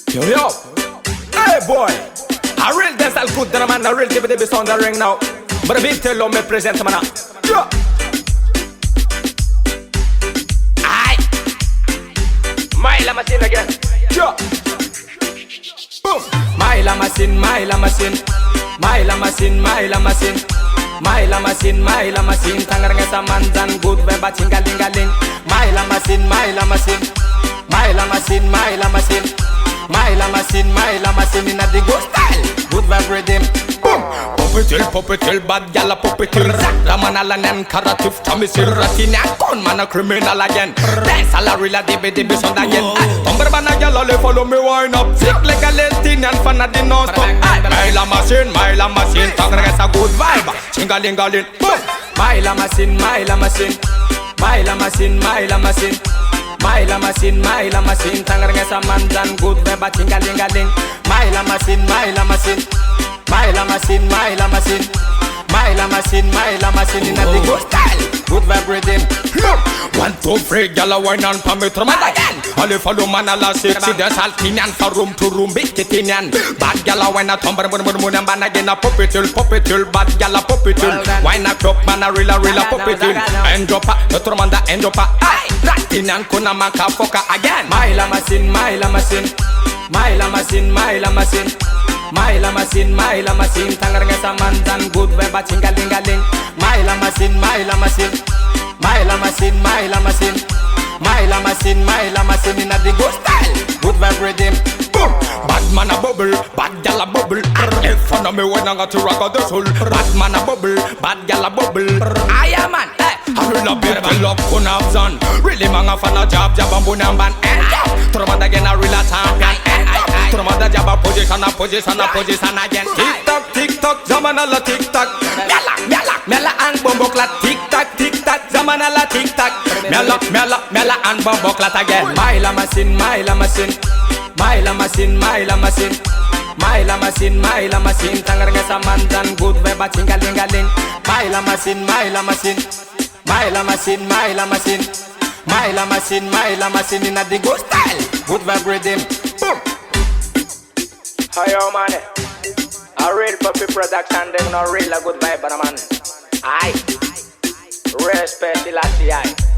Yo, yo. Hey, boy. A real dance all good, then man. A real DVD sound that ring now. But a big tell me present, man. Yo. Aye. Mile machine again. Yo. Boom. Mile machine, mile machine. Mile machine, mile machine. Mile machine, mile machine. Tangaranga sa mandan good weba chingalingaling. Mile machine, mile machine. Mile machine, mile machine. Mile machine inna the good style. Good vibe rhythm. Boom. Pop it till, bad gyal pop it till. Raman alanen karatif tamisil ratine con man a criminal again. Dance ala rila DB sound again. Tomber bana gyal ole follow me wine up. Sick like a Latinian fan of the non-stop. Mile machine, tangaranga sa good vibe. Chingalingaling. Boom. Mile machine, mile machine. Mile machine, mile machine. Mile machine, tangaranga sa mandan good vibe chingalingaling. Mile machine, mile machine. Mile machine, mile machine. Mile machine inna the good style. Good vibe rhythm. 1, 2, 3, gyal wine on pa me man again. All follow man ala sexy dance altinian for room to room bikitinian. Bad gyal wine a tomber mun ban again a pop it till. Bad gyal pop it till. Wine a drop man a rila pop it till. And drop a tromanda and drop a. Ratinian kuna maka foka again. Mile machine, mile machine. Mile machine, mile machine. Mile machine, tangaranga sa mandan good weba chingalingaling. Mile machine, mile machine. Mile machine, mile machine. Mile machine inna the good style. Good vibe rhythm. Boom. Bad man a bubble, bad gyal a bubble. In front of me when I got to rock out the soul. Bad man a bubble, bad gyal a bubble. I am man. I will not be the love kuna zone. Really man a fan a job bambu namban. Tromanda again a real champion. Tromanda job a position again. Tick tock, zaman ala tick tock. Mela and bombo clat. Tick tock, zaman ala tick tock. Mela and bombo clat again. Mile machine, mile machine. Mile machine. Mile machine, tangaranga sa mandan good weba chingalingaling. Mile machine. Mile machine inna the good style. Good vibe rhythm. Boom. Hiyo man. A real puppy production, them no real a good vibe, man. Aye. Real special at the eye.